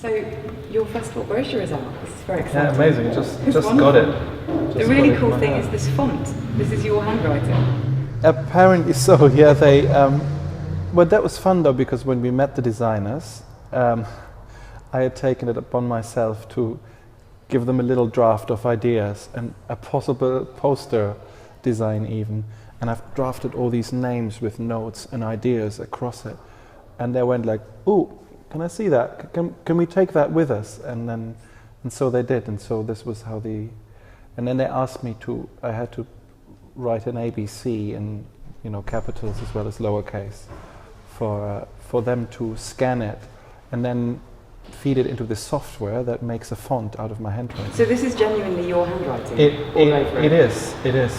So your festival brochure is out. This is very exciting. Yeah, amazing. Just got it. The really cool thing is this font. This is your handwriting. Apparently so. Yeah, they. Well, that was fun though, because when we met the designers, I had taken it upon myself to give them a little draft of ideas and a possible poster design even. And I've drafted all these names with notes and ideas across it. And they went like, "Ooh, can I see that? Can we take that with us?" And so they did. And so this was how and then they asked me I had to write an ABC in, capitals as well as lowercase for them to scan it and then feed it into this software that makes a font out of my handwriting. So this is genuinely your handwriting? It is,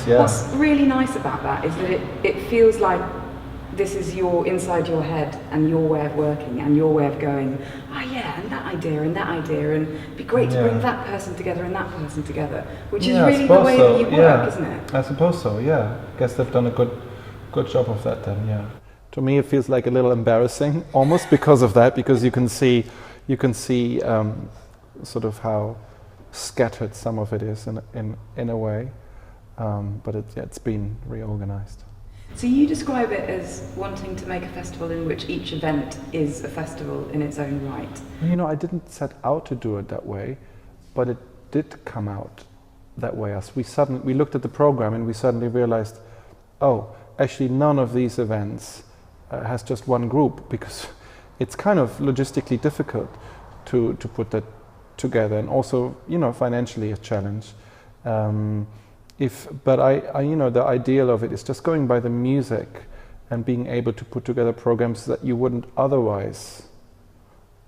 yeah. What's really nice about that is that it feels like this is inside your head and your way of working and your way of going, and that idea, and it'd be great to bring that person together and that person together, which is really the way that you work, isn't it? I suppose so, yeah. I guess they've done a good job of that then, yeah. To me it feels like a little embarrassing, almost because of that, because you can see sort of how scattered some of it is in a way, but it's been reorganized. So you describe it as wanting to make a festival in which each event is a festival in its own right. I didn't set out to do it that way, but it did come out that way. As we looked at the program and we suddenly realized, actually none of these events has just one group, because it's kind of logistically difficult to put that together, and also financially a challenge. But the ideal of it is just going by the music and being able to put together programs that you wouldn't otherwise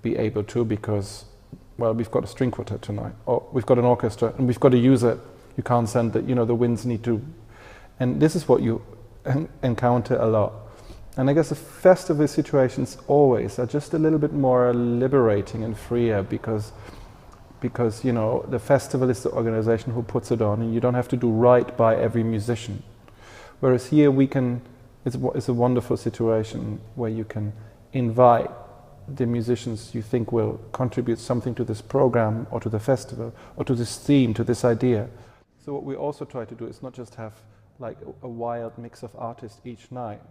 be able to, because, we've got a string quartet tonight, or we've got an orchestra, and we've got to use it. You can't send it, the winds need to, and this is what you encounter a lot. And I guess the festival situations always are just a little bit more liberating and freer, because the festival is the organization who puts it on, and you don't have to do right by every musician. Whereas here it's a wonderful situation where you can invite the musicians you think will contribute something to this program or to the festival or to this theme, to this idea. So what we also try to do is not just have like a wild mix of artists each night,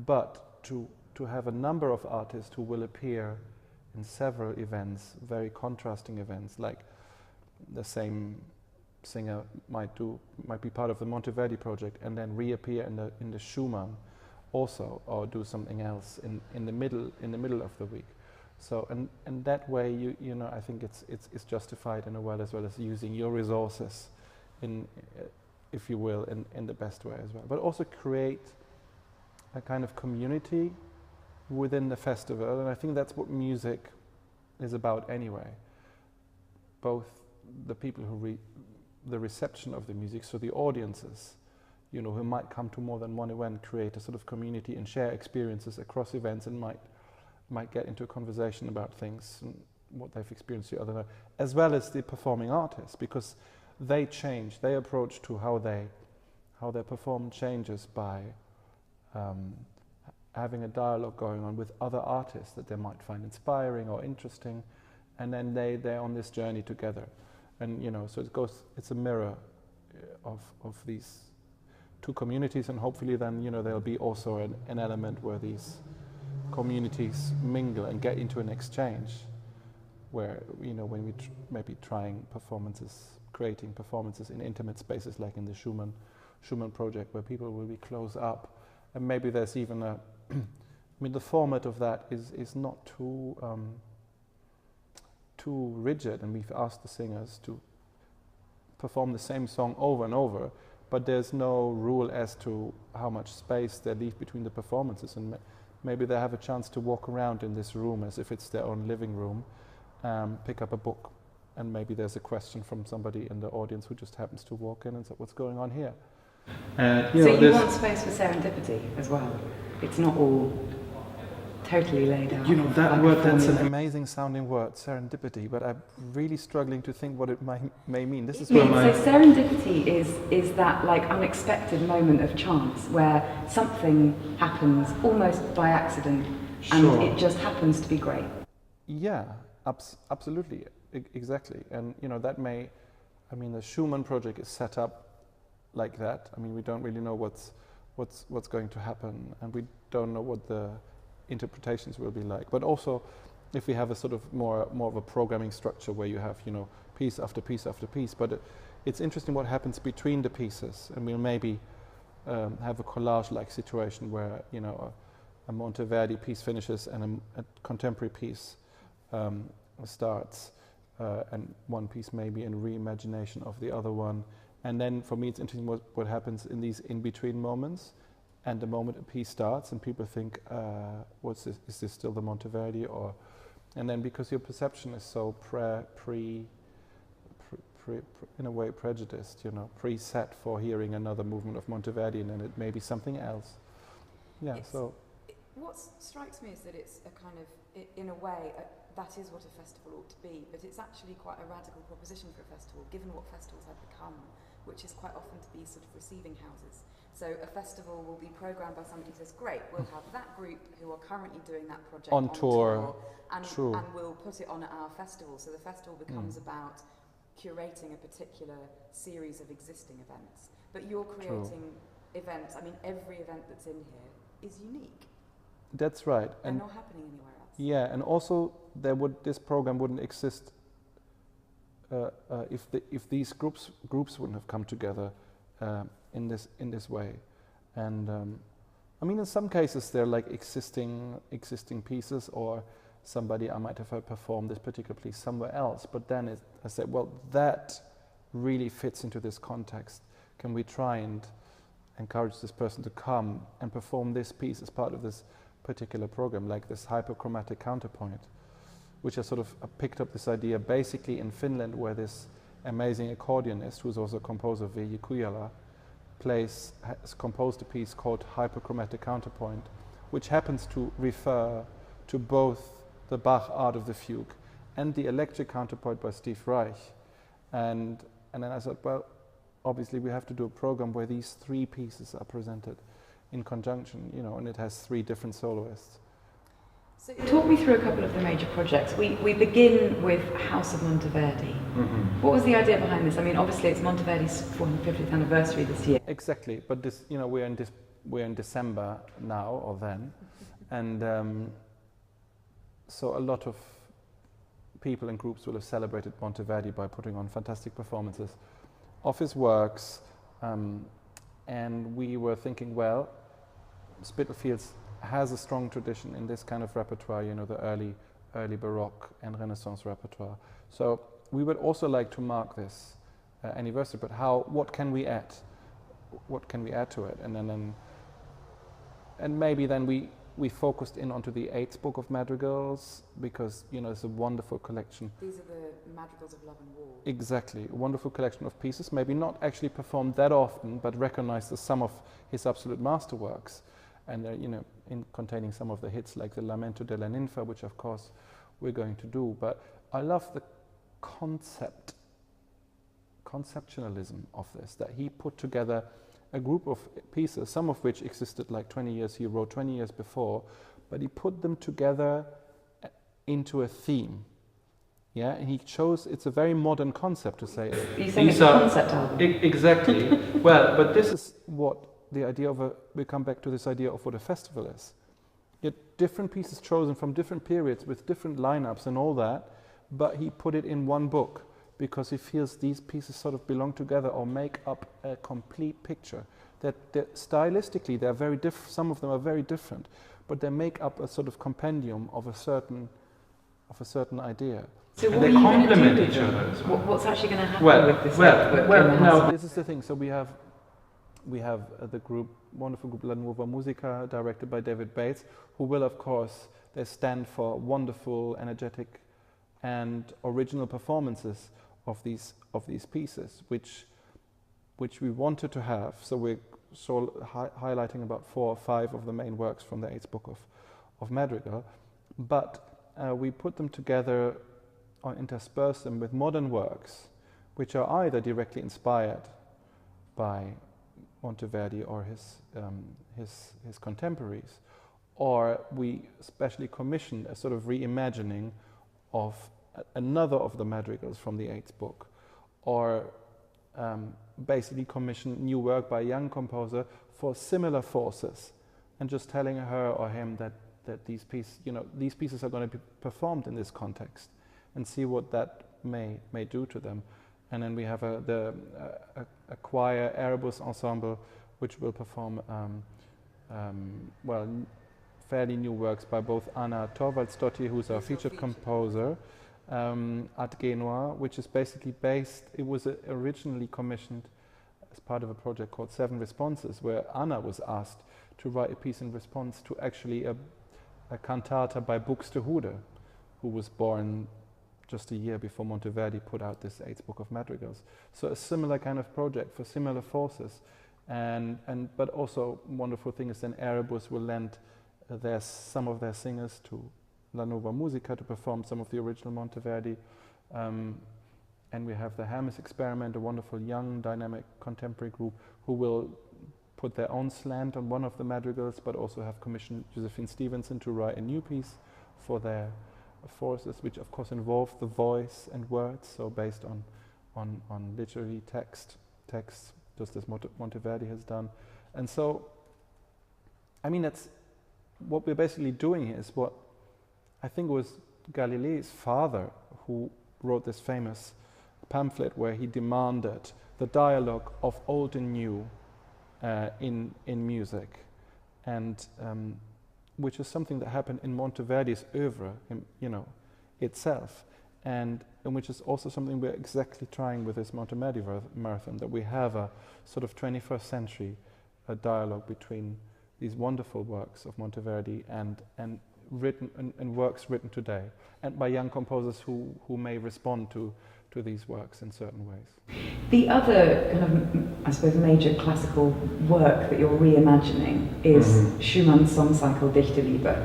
but to have a number of artists who will appear in several events, very contrasting events, like the same singer might be part of the Monteverde project and then reappear in the Schumann also, or do something else in the middle of the week. So and that way I think it's justified in a way, as well as using your resources if you will, in the best way as well. But also create a kind of community within the festival, and I think that's what music is about anyway. Both the people the reception of the music, so the audiences, who might come to more than one event, create a sort of community and share experiences across events, and might get into a conversation about things and what they've experienced the other night, as well as the performing artists, because they change, their approach to how they perform changes by having a dialogue going on with other artists that they might find inspiring or interesting, and then they're on this journey together. And so it's a mirror of these two communities, and hopefully then there'll be also an element where these communities mingle and get into an exchange, where when we maybe creating performances in intimate spaces, like in the Schumann Project, where people will be close up, and maybe there's even the format of that is not too rigid, and we've asked the singers to perform the same song over and over, but there's no rule as to how much space they leave between the performances, and maybe they have a chance to walk around in this room as if it's their own living room, pick up a book, and maybe there's a question from somebody in the audience who just happens to walk in and say, "What's going on here?" So you want space for serendipity as well. It's not all totally laid out. That word, that's an amazing sounding word, serendipity, but I'm really struggling to think what it may mean. This is so serendipity is that like unexpected moment of chance where something happens almost by accident, and it just happens to be great. Yeah, Absolutely, exactly. And that may, the Schumann Project is set up like that. We don't really know what's going to happen, and we don't know what the interpretations will be like. But also, if we have a sort of more of a programming structure where you have piece after piece after piece, but it's interesting what happens between the pieces, and we'll maybe have a collage-like situation where a Monteverde piece finishes and a contemporary piece starts, and one piece maybe in reimagination of the other one. And then for me it's interesting what happens in these in-between moments, and the moment a piece starts and people think, what's this? Is this still the Monteverde? And then because your perception is so in a way prejudiced, preset for hearing another movement of Monteverde, and then it may be something else. Yeah, what strikes me is that it's a kind of, in a way, that is what a festival ought to be, but it's actually quite a radical proposition for a festival, given what festivals have become, which is quite often to be sort of receiving houses. So a festival will be programmed by somebody who says, great, we'll have that group who are currently doing that project on tour and we'll put it on at our festival. So the festival becomes about curating a particular series of existing events. But you're creating events, every event that's in here is unique. That's right. They're not happening anywhere else. Yeah, and also this program wouldn't exist if these groups wouldn't have come together in this way. And in some cases they're like existing pieces, or somebody I might have heard perform this particular piece somewhere else. But then I said, well, that really fits into this context. Can we try and encourage this person to come and perform this piece as part of this particular program, like this hyperchromatic counterpoint, which I sort of picked up this idea basically in Finland, where this amazing accordionist, who's also a composer, Veijo Kujala, has composed a piece called Hyperchromatic Counterpoint, which happens to refer to both the Bach Art of the Fugue and the electric counterpoint by Steve Reich. And then I thought, well, obviously we have to do a program where these three pieces are presented in conjunction, and it has three different soloists. So talk me through a couple of the major projects. We begin with House of Monteverde. Mm-hmm. What was the idea behind this? Obviously it's Monteverde's 450th anniversary this year. Exactly, but this, we're in December now or then, and so a lot of people and groups will have celebrated Monteverde by putting on fantastic performances of his works, and we were thinking, well, Spitalfields has a strong tradition in this kind of repertoire, the early Baroque and Renaissance repertoire. So we would also like to mark this anniversary, but what can we add? What can we add to it? And maybe then we focused in onto the 8th book of madrigals, because it's a wonderful collection. These are the madrigals of love and war. Exactly, a wonderful collection of pieces, maybe not actually performed that often, but recognized as some of his absolute masterworks, and in containing some of the hits like the Lamento della Ninfa, which of course we're going to do. But I love the conceptualism of this, that he put together a group of pieces, some of which existed like 20 years, he wrote 20 years before, but he put them together into a theme. Yeah, and he chose, it's a very modern concept to say. You're saying it's a concept album? Exactly. Well, but this is what the idea of we come back to this idea of what a festival is. Yet different pieces chosen from different periods with different lineups and all that, but he put it in one book, because he feels these pieces sort of belong together or make up a complete picture. That stylistically they're very different. Some of them are very different, but they make up a sort of compendium of a certain idea. So and they complement each other as well. What's actually going to happen with this? Now this is the thing. So we have the group, wonderful group La Nuova Musica, directed by David Bates, who will, of course, they stand for wonderful, energetic, and original performances of these pieces, which we wanted to have. So we're highlighting about 4 or 5 of the main works from the 8th book of Madrigal, but we put them together or intersperse them with modern works, which are either directly inspired by Monteverde or his contemporaries, or we specially commissioned a sort of reimagining of another of the madrigals from the eighth book, or basically commission new work by a young composer for similar forces, and just telling her or him that these pieces are going to be performed in this context, and see what that may do to them. And then we have a choir Erebus ensemble which will perform fairly new works by both Anna Thorvaldsdottir, who's our featured composer, at Genua, which is basically it was originally commissioned as part of a project called Seven Responses, where Anna was asked to write a piece in response to actually a cantata by Buxtehude, who was born just a year before Monteverde put out this eighth book of madrigals. So a similar kind of project for similar forces. But also wonderful thing is then Erebus will lend some of their singers to La Nuova Musica to perform some of the original Monteverde. And we have the Hermes Experiment, a wonderful young dynamic contemporary group who will put their own slant on one of the madrigals, but also have commissioned Josephine Stevenson to write a new piece for their forces, which of course involve the voice and words, so based on literary texts, just as Monteverde has done. And so, I mean, that's what we're basically doing here is what I think it was Galileo's father who wrote this famous pamphlet where he demanded the dialogue of old and new in music, and which is something that happened in Monteverde's oeuvre, itself, and which is also something we're exactly trying with this Monteverde marathon, that we have a sort of 21st century dialogue between these wonderful works of Monteverde and works written today, and by young composers who may respond to these works in certain ways. The other kind of, I suppose, major classical work that you're reimagining is Schumann's song cycle Dichterliebe.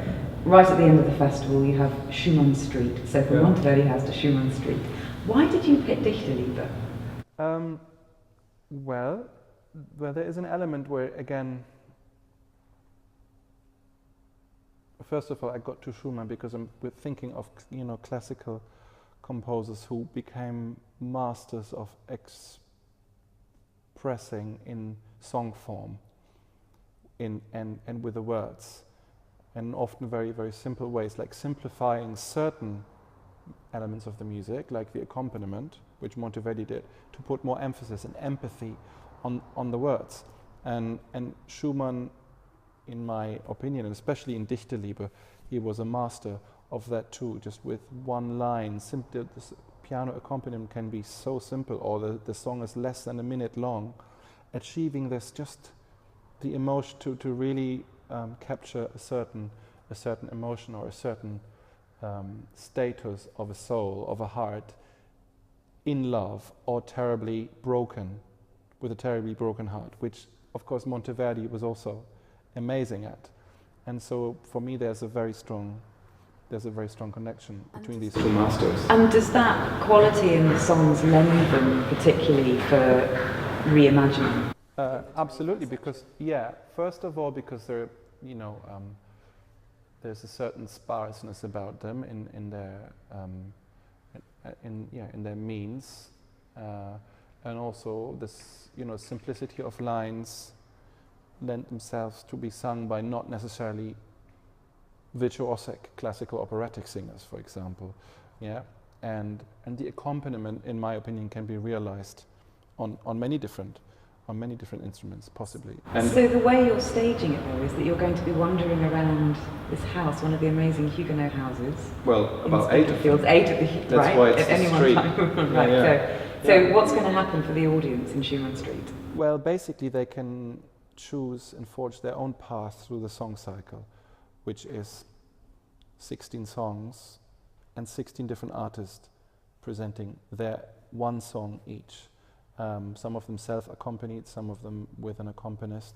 Right at the end of the festival you have Schumann Street, so from Monteverde House to Schumann Street. Why did you pick Dichterliebe? Well, there is an element where, again, first of all, I got to Schumann because we're thinking of classical composers who became masters of expressing in song form, and with the words, and often very, very simple ways, like simplifying certain elements of the music, like the accompaniment, which Monteverde did, to put more emphasis and empathy on the words. And Schumann, in my opinion, and especially in Dichterliebe, he was a master of that too, just with one line. This piano accompaniment can be so simple, or the song is less than a minute long, achieving this, just the emotion to really capture a certain emotion or a certain status of a soul, of a heart, in love or terribly broken, with a terribly broken heart, which of course Monteverde was also amazing at. And so for me there's a very strong connection between these two masters. And does that quality in the songs lend them particularly for reimagining? Absolutely, because first of all, because they're there's a certain sparseness about them in their means, and also this simplicity of lines lend themselves to be sung by not necessarily virtuosic classical operatic singers, for example, and the accompaniment, in my opinion, can be realized on many different instruments, possibly. And so the way you're staging it, though, is that you're going to be wandering around this house, one of the amazing Huguenot houses. Well, about 8 of them. 8 of the That's right? why it's at the any street. one time. Right. So what's going to happen for the audience in Schumann Street? Well, basically they can choose and forge their own path through the song cycle, which is 16 songs and 16 different artists presenting their one song each. Some of them self-accompanied, some of them with an accompanist.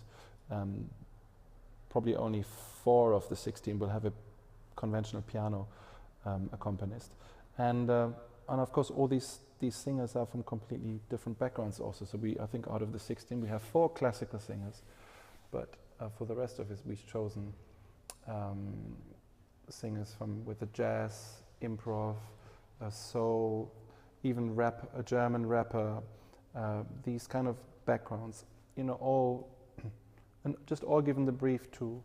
Probably only 4 of the 16 will have a conventional piano accompanist. And of course all these singers are from completely different backgrounds also. So I think out of the 16 we have 4 classical singers, but for the rest of it we've chosen singers with the jazz, improv, a soul, even a German rapper, these kind of backgrounds, all and just all given the brief to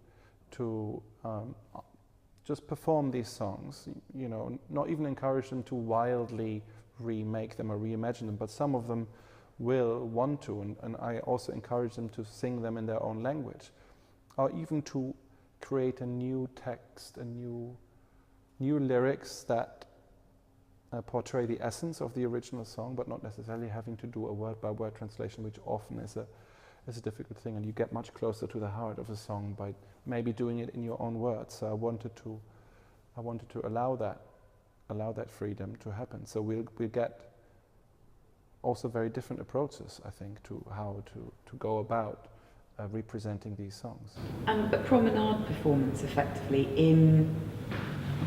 just perform these songs, not even encourage them to wildly remake them or reimagine them, but some of them will want to, and I also encourage them to sing them in their own language, or even to create a new text, a new lyrics that portray the essence of the original song, but not necessarily having to do a word-by-word translation, which often is a difficult thing, and you get much closer to the heart of a song by maybe doing it in your own words. So I wanted to allow that freedom to happen. So we'll get also very different approaches, I think, to how to go about representing these songs. And a promenade performance, effectively, in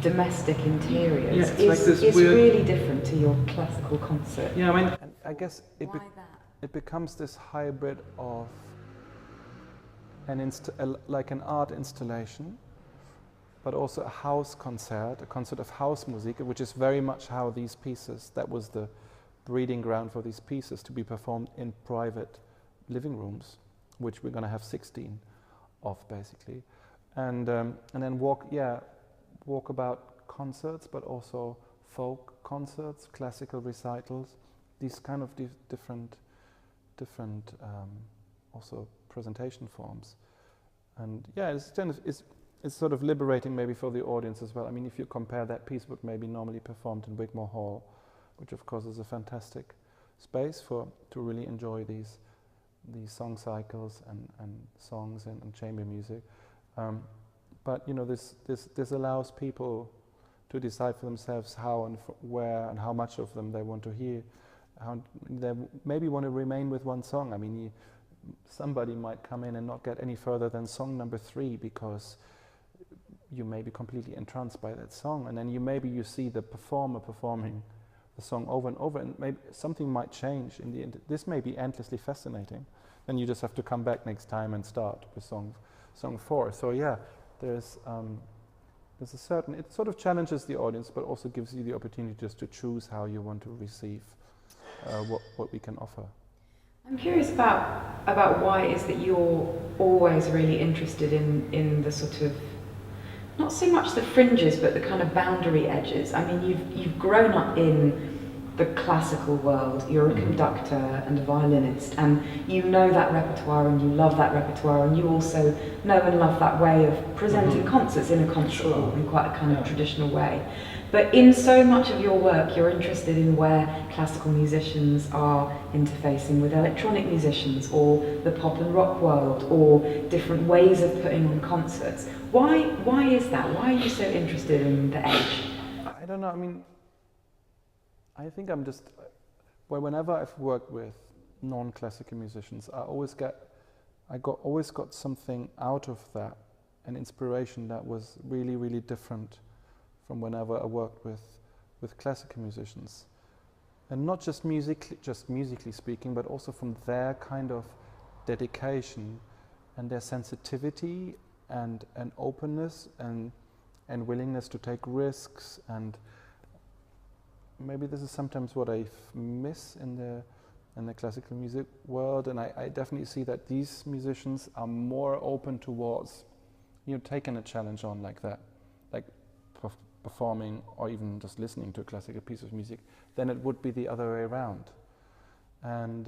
domestic interiors is really different to your classical concert. Yeah, I mean, and I guess Why that? It becomes this hybrid of like an art installation, but also a house concert, a concert of house music, which is very much how these pieces, that was the breeding ground for these pieces, to be performed in private living rooms, which we're going to have 16 of, basically. And then walk about concerts, but also folk concerts, classical recitals, these kind of different also presentation forms. And it's sort of liberating maybe for the audience as well. I mean, if you compare that piece what maybe normally performed in Wigmore Hall, which of course is a fantastic space to really enjoy these song cycles and songs and chamber music. But this allows people to decide for themselves how and where and how much of them they want to hear. How they maybe want to remain with one song. I mean, somebody might come in and not get any further than song number 3 because you may be completely entranced by that song, and then you see the performer performing the song over and over, and maybe something might change in the end. This may be endlessly fascinating. Then you just have to come back next time and start with song 4. So yeah, there's a certain, it sort of challenges the audience, but also gives you the opportunity just to choose how you want to receive what we can offer. I'm curious about why it is that you're always really interested in the sort of, not so much the fringes, but the kind of boundary edges. I mean, you've grown up in the classical world. You're a conductor and a violinist, and you know that repertoire and you love that repertoire, and you also know and love that way of presenting concerts in a concert hall in quite a kind of traditional way. But in so much of your work, you're interested in where classical musicians are interfacing with electronic musicians, or the pop and rock world, or different ways of putting on concerts. Why is that? Why are you so interested in the edge? I don't know. I mean, I think I'm just, whenever I've worked with non-classical musicians, I always got something out of that, an inspiration that was really, really different from whenever I worked with classical musicians. And not just musically speaking, but also from their kind of dedication and their sensitivity and openness and willingness to take risks. And maybe this is sometimes what I miss in the classical music world, and I definitely see that these musicians are more open towards taking a challenge on like that, like performing or even just listening to a classical piece of music, than it would be the other way around. And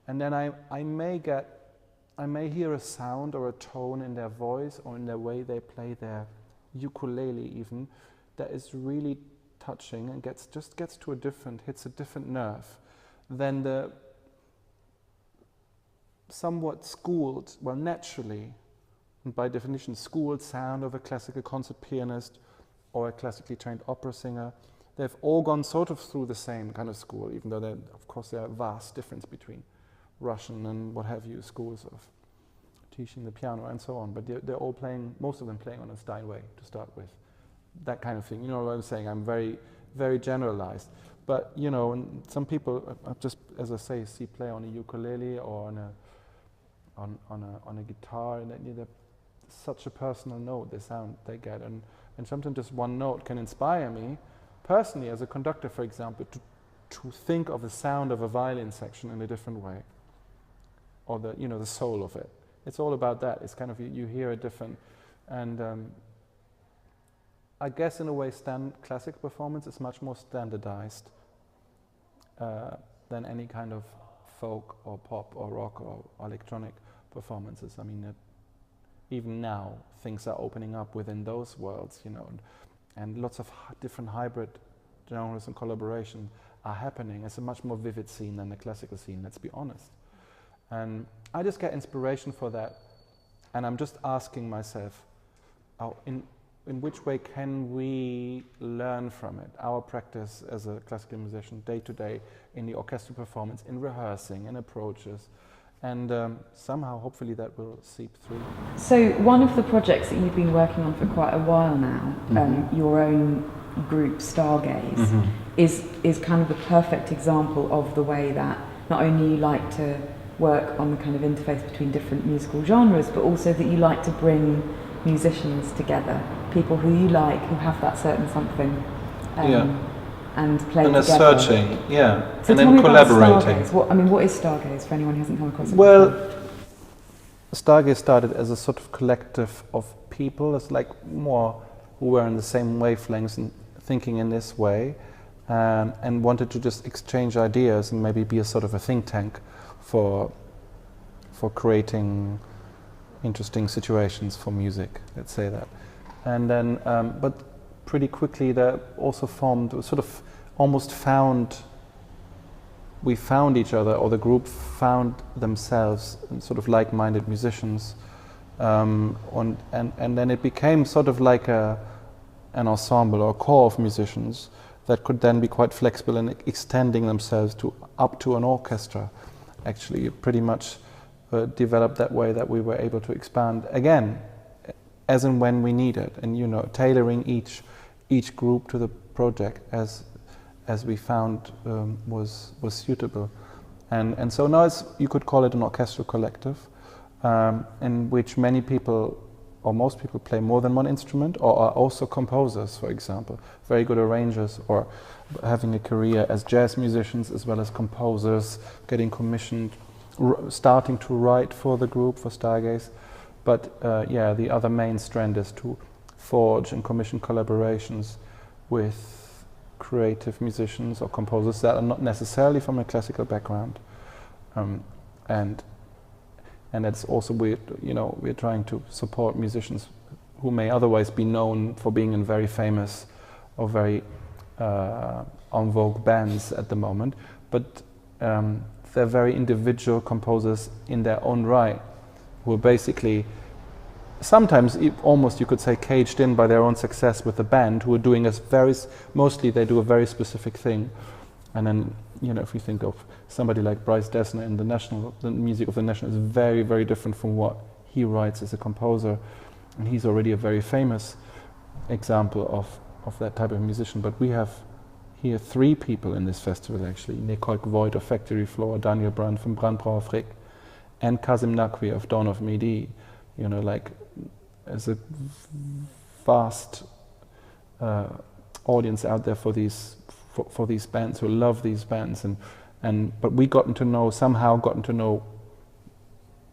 then I may hear a sound or a tone in their voice or in the way they play their ukulele even, that is really touching and hits a different nerve than the somewhat schooled, well, naturally, and by definition, schooled sound of a classical concert pianist or a classically trained opera singer. They've all gone sort of through the same kind of school, even though of course there are vast difference between Russian and what have you, schools of teaching the piano and so on, but they're all most of them playing on a Steinway to start with. That kind of thing, you know what I'm saying? I'm very, very generalized. But, and some people, just as I say, see play on a ukulele or on a guitar, and they're such a personal note, the sound they get. And sometimes just one note can inspire me, personally, as a conductor, for example, to think of the sound of a violin section in a different way, or the soul of it. It's all about that. It's kind of, you hear it different. And I guess in a way classic performance is much more standardized than any kind of folk or pop or rock or electronic performances. I mean, even now things are opening up within those worlds, and lots of different hybrid genres and collaboration are happening. It's a much more vivid scene than the classical scene, let's be honest. And I just get inspiration for that, and I'm just asking myself, in which way can we learn from it? Our practice as a classical musician, day to day, in the orchestral performance, in rehearsing, in approaches, and somehow, hopefully, that will seep through. So, one of the projects that you've been working on for quite a while now, your own group, Stargaze, is kind of the perfect example of the way that not only you like to work on the kind of interface between different musical genres, but also that you like to bring musicians together, people who you like, who have that certain something, and play and together. Searching, So and then collaborating. What is Stargaze, for anyone who hasn't come across it Well, before? Stargaze started as a sort of collective of people, it's like more who were in the same wavelengths and thinking in this way, and wanted to just exchange ideas and maybe be a sort of a think tank for creating interesting situations for music, let's say that. And then, but pretty quickly they also formed, sort of almost we found each other, or the group found themselves, sort of like-minded musicians, and then it became sort of like an ensemble or a core of musicians that could then be quite flexible in extending themselves up to an orchestra. Actually, pretty much developed that way that we were able to expand again, as and when we needed, and tailoring each group to the project as we found was suitable, and so now you could call it an orchestral collective, in which many people or most people play more than one instrument, or are also composers, for example, very good arrangers, or having a career as jazz musicians as well as composers, getting commissioned, starting to write for the group, for Stargaze. But the other main strand is to forge and commission collaborations with creative musicians or composers that are not necessarily from a classical background, and that's also we're trying to support musicians who may otherwise be known for being in very famous or very en vogue bands at the moment, but they're very individual composers in their own right, who are basically sometimes almost, you could say, caged in by their own success with the band, who are doing mostly they do a very specific thing. And then, if you think of somebody like Bryce Dessner in the music of the National is very, very different from what he writes as a composer. And he's already a very famous example of that type of musician. But we have here 3 people in this festival, actually. Nicole Voigt of Factory Floor, Daniel Brandt from Brandbrauer Frick, and Kazim Nakwi of Dawn of Midi. As a vast audience out there for these bands, who love these bands, but we gotten to know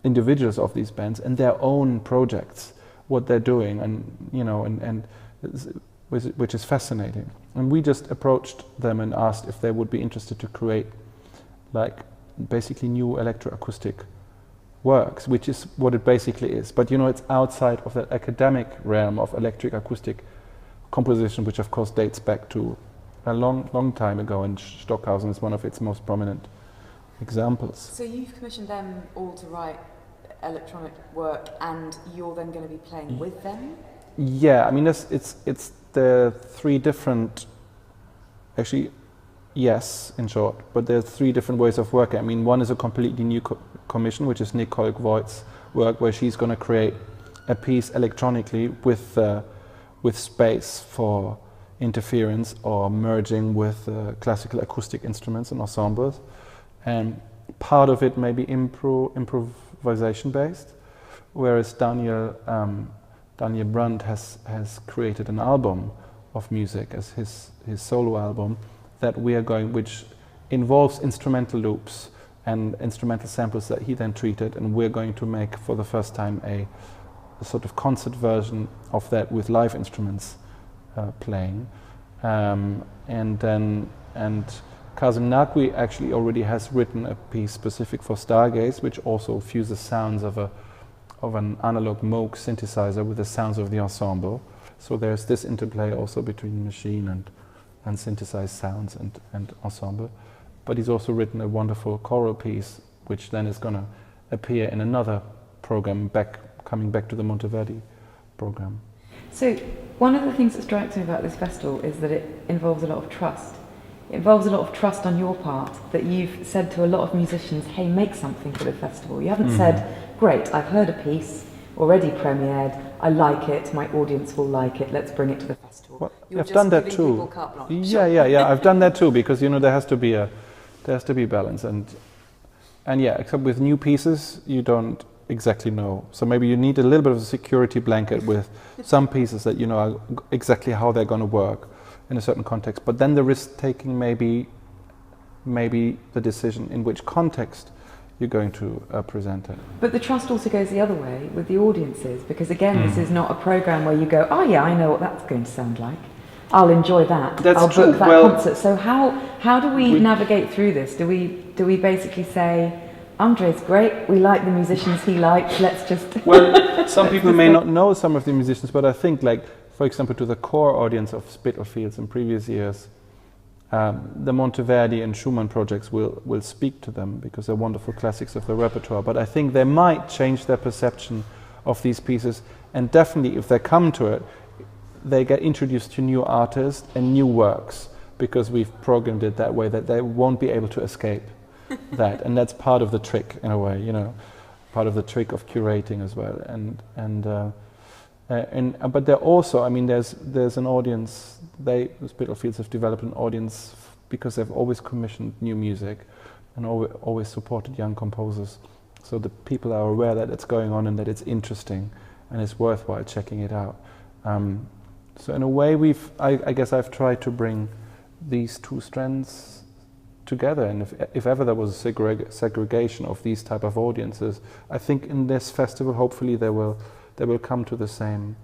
individuals of these bands and their own projects, what they're doing, and which is fascinating. And we just approached them and asked if they would be interested to create basically new electroacoustic works, which is what it basically is. But it's outside of that academic realm of electric acoustic composition, which of course dates back to a long time ago, and Stockhausen is one of its most prominent examples. So you've commissioned them all to write electronic work, and you're then going to be playing with them? Yeah, it's the 3 different, actually, yes, in short, but there are 3 different ways of working. One is a completely new commission, which is Nicole Voigt's work, where she's going to create a piece electronically with space for interference or merging with classical acoustic instruments and ensembles, and part of it may be improvisation based, whereas Daniel Brandt has created an album of music as his solo album that we are going, which involves instrumental loops and instrumental samples that he then treated, and we're going to make for the first time a sort of concert version of that with live instruments playing. And Kazim Naqvi actually already has written a piece specific for Stargaze, which also fuses sounds of an analog Moog synthesizer with the sounds of the ensemble. So there's this interplay also between machine and synthesized sounds and ensemble. But he's also written a wonderful choral piece, which then is going to appear in another program, coming back to the Monteverde program. So one of the things that strikes me about this festival is that it involves a lot of trust. It involves a lot of trust on your part, that you've said to a lot of musicians, hey, make something for the festival. You haven't said, great, I've heard a piece, already premiered, I like it, my audience will like it, let's bring it to the festival. Well, You're I've just done that giving too. people carte blanche. Yeah, I've done that too, because there has to be balance, and yeah, except with new pieces you don't exactly know. So maybe you need a little bit of a security blanket with some pieces that you know are exactly how they're going to work in a certain context. But then the risk taking maybe the decision in which context you're going to present it. But the trust also goes the other way with the audiences, because again, this is not a program where you go, oh yeah, I know what that's going to sound like. I'll enjoy that. That's I'll true. book that concert. So how do we navigate through this? Do we basically say, André's great, we like the musicians he likes, let's just... Well, some people may not know some of the musicians, but I think, like, for example, to the core audience of Spitalfields in previous years, the Monteverde and Schumann projects will speak to them because they're wonderful classics of the repertoire. But I think they might change their perception of these pieces, and definitely if they come to it, they get introduced to new artists and new works, because we've programmed it that way that they won't be able to escape that, and that's part of the trick in a way, part of the trick of curating as well. But they're also, I mean, there's an audience. The Spitalfields have developed an audience because they've always commissioned new music and always supported young composers. So the people are aware that it's going on and that it's interesting and it's worthwhile checking it out. So in a way, I guess I've tried to bring these two strands together, and if ever there was a segregation of these type of audiences, I think in this festival, hopefully they will come to the same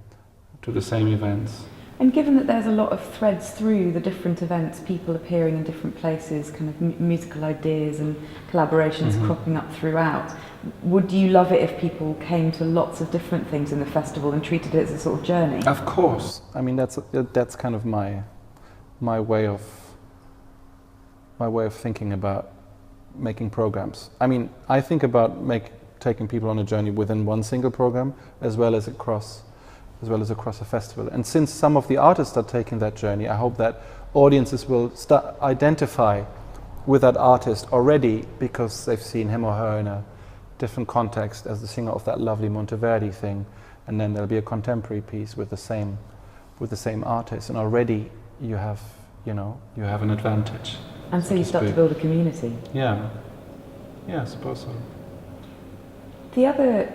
events. And given that there's a lot of threads through the different events, people appearing in different places, kind of musical ideas and collaborations cropping up throughout, would you love it if people came to lots of different things in the festival and treated it as a sort of journey? Of course. I mean, that's kind of my way of thinking about making programs. I mean, I think about taking people on a journey within one single program as well as across a festival. And since some of the artists are taking that journey, I hope that audiences will identify with that artist already because they've seen him or her in a different context as the singer of that lovely Monteverde thing, and then there'll be a contemporary piece with the same artist, and already you have an advantage. And so you start to build a community. Yeah, I suppose so. The other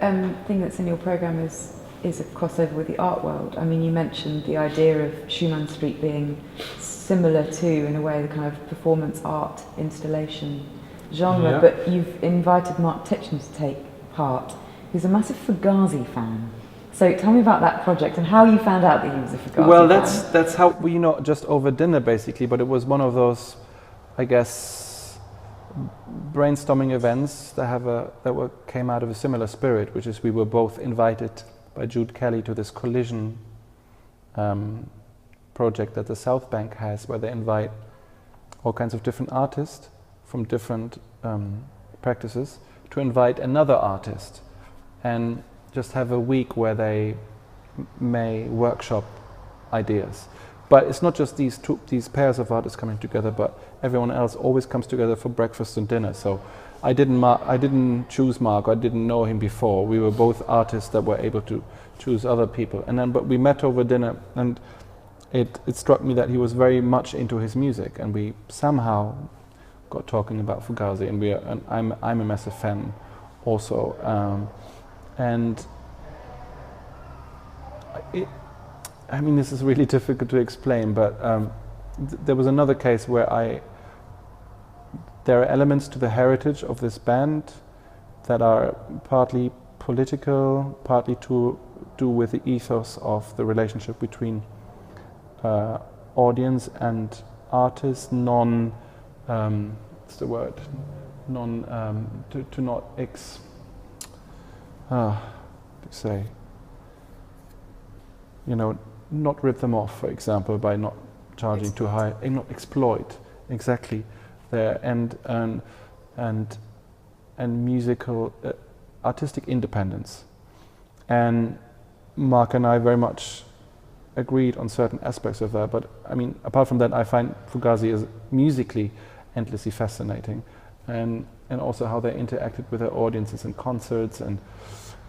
thing that's in your program is a crossover with the art world. I mean, you mentioned the idea of Schumann Street being similar to, in a way, the kind of performance art installation genre, but you've invited Mark Titchin to take part, who's a massive Fugazi fan. So tell me about that project and how you found out that he was a Fugazi fan. Well, that's how we just over dinner basically, but it was one of those, I guess, brainstorming events that came out of a similar spirit, which is we were both invited by Jude Kelly to this collision project that the South Bank has, where they invite all kinds of different artists from different practices to invite another artist and just have a week where they may workshop ideas. But it's not just these pairs of artists coming together, but everyone else always comes together for breakfast and dinner. So I didn't choose Mark. I didn't know him before. We were both artists that were able to choose other people. But we met over dinner, and it struck me that he was very much into his music, and we somehow got talking about Fugazi, and I'm a massive fan also, and I mean, this is really difficult to explain, but there was another case where there are elements to the heritage of this band that are partly political, partly to do with the ethos of the relationship between audience and artist, to not not rip them off, for example, by not charging too high, and not exploit exactly there, and musical artistic independence. And Mark and I very much agreed on certain aspects of that, but I mean, apart from that, I find Fugazi as musically endlessly fascinating, and also how they interacted with their audiences in concerts, and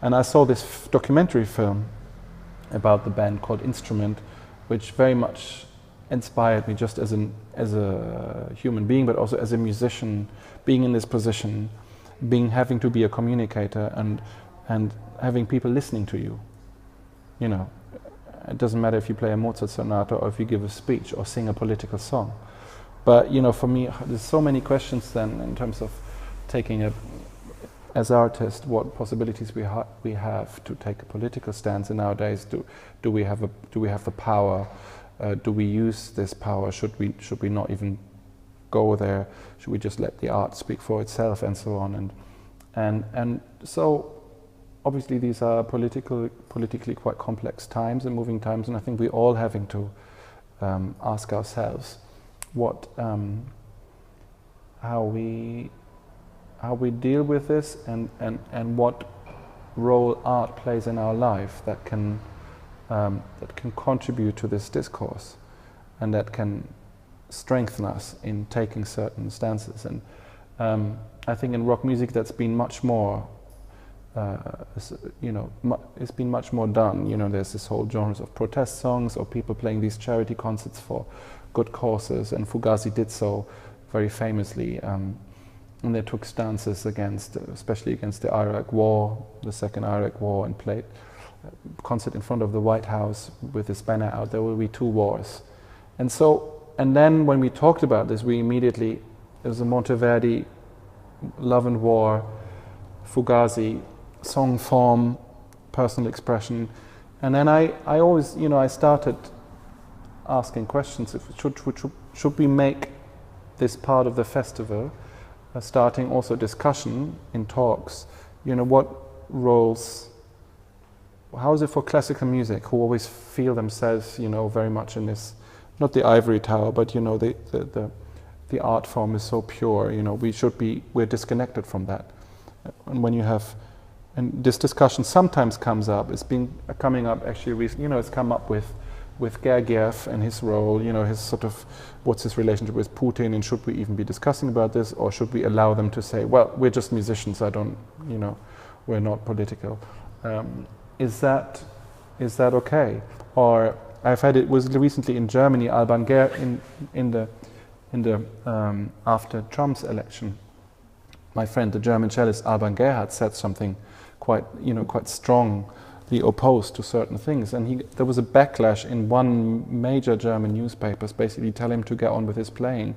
I saw this documentary film about the band called Instrument, which very much inspired me just as a human being, but also as a musician, being in this position, having to be a communicator and having people listening to you. You know, it doesn't matter if you play a Mozart sonata or if you give a speech or sing a political song. But you know, for me, there's so many questions then in terms of taking as artists, what possibilities we have to take a political stance. And nowadays, do we have the power? Do we use this power? Should we not even go there? Should we just let the art speak for itself, and so on? And so obviously these are politically quite complex times and moving times, and I think we're all having to ask ourselves how we deal with this, and what role art plays in our life that can contribute to this discourse, and that can strengthen us in taking certain stances. And I think in rock music that's been much more, it's been much more done. You know, there's this whole genres of protest songs or people playing these charity concerts for good causes, and Fugazi did so very famously. And they took stances especially against the Iraq War, the second Iraq War, and played a concert in front of the White House with this banner out, "There will be two wars." And then when we talked about this, there was a Monteverde, Love and War, Fugazi, song form, personal expression. And then I always, I started asking questions, should we make this part of the festival, starting also discussion in talks, what roles, how is it for classical music, who always feel themselves, very much in this, not the ivory tower, but the art form is so pure, we're disconnected from that. And this discussion sometimes comes up, it's been coming up actually recently, it's come up with Gergiev and his role, his sort of, what's his relationship with Putin, and should we even be discussing about this, or should we allow them to say, well, we're just musicians, we're not political. Is that okay? Or I've had it was recently in Germany, Alban Ger in the after Trump's election. My friend, the German cellist Alban Gerhard, said something quite strongly opposed to certain things, and there was a backlash in one major German newspapers, basically telling him to get on with his playing,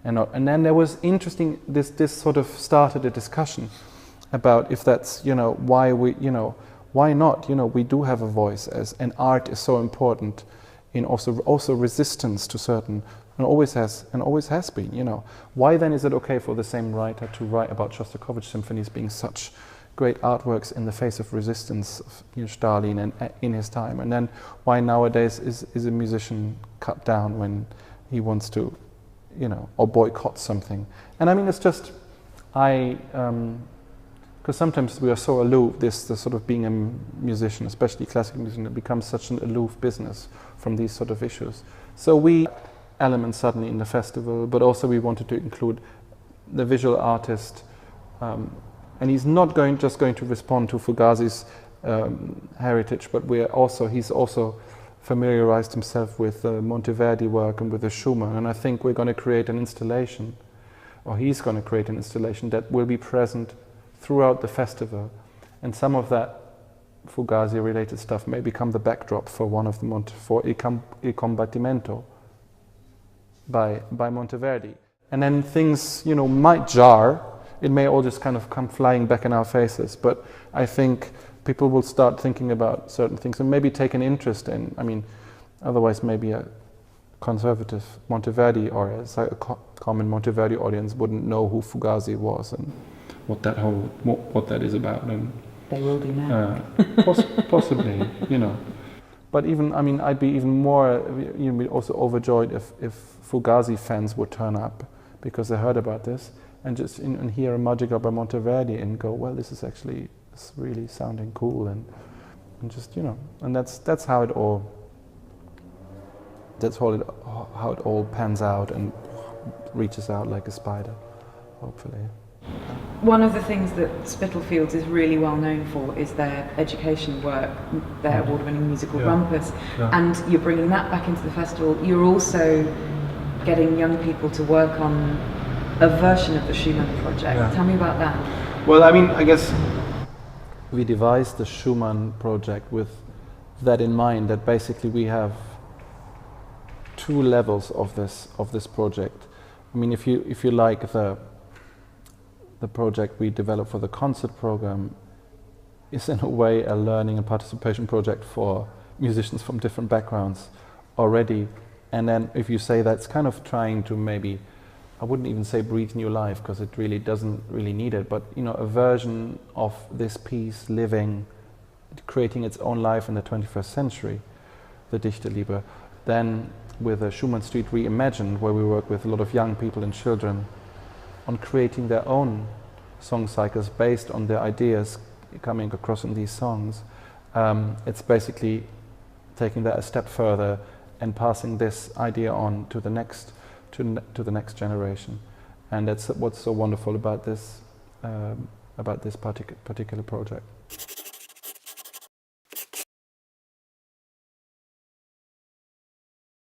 and then there was interesting. This sort of started a discussion about if that's why not? We do have a voice, and art is so important in also resistance to certain, and always has been. Why then is it okay for the same writer to write about Shostakovich symphonies being such great artworks in the face of resistance of Stalin and in his time, and then why nowadays is a musician cut down when he wants to, or boycott something? And I mean, it's just because sometimes we are so aloof, the sort of being a musician, especially classical musician, it becomes such an aloof business from these sort of issues. So we elements suddenly in the festival, but also we wanted to include the visual artist, and he's not just going to respond to Fugazi's heritage, but he's also familiarized himself with the Monteverde work and with the Schumann, and I think we're going to create an installation, or he's going to create an installation that will be present throughout the festival, and some of that Fugazi related stuff may become the backdrop for one of the for Il Combattimento by Monteverde. And then things, you know, might jar. It may all just kind of come flying back in our faces, but I think people will start thinking about certain things and maybe take an interest in, I mean, otherwise maybe a conservative Monteverde or a common Monteverde audience wouldn't know who Fugazi was and what that is about. And they will do now. Possibly, you know. But even, I mean, I'd be even more, you know, also overjoyed if Fugazi fans would turn up because they heard about this and just and hear a Madrigal by Monteverde and go, well, this is actually really sounding cool, and just, you know, and that's how it all pans out and reaches out like a spider, hopefully. One of the things that Spitalfields is really well known for is their education work, their award-winning musical Rumpus, and you're bringing that back into the festival. You're also getting young people to work on a version of the Schumann Project. Tell me about that. Well, I mean, I guess we devised the Schumann Project with that in mind, that basically we have two levels of this project. I mean, if you like the project we developed for the concert program is in a way a learning and participation project for musicians from different backgrounds already. And then if you say that's kind of trying to maybe, I wouldn't even say breathe new life because it really doesn't really need it, but you know, a version of this piece living, creating its own life in the 21st century, the Dichterliebe. Then with a Schumann Street Reimagined, where we work with a lot of young people and children on creating their own song cycles based on their ideas coming across in these songs. It's basically taking that a step further and passing this idea on to the next generation, and that's what's so wonderful about this particular project.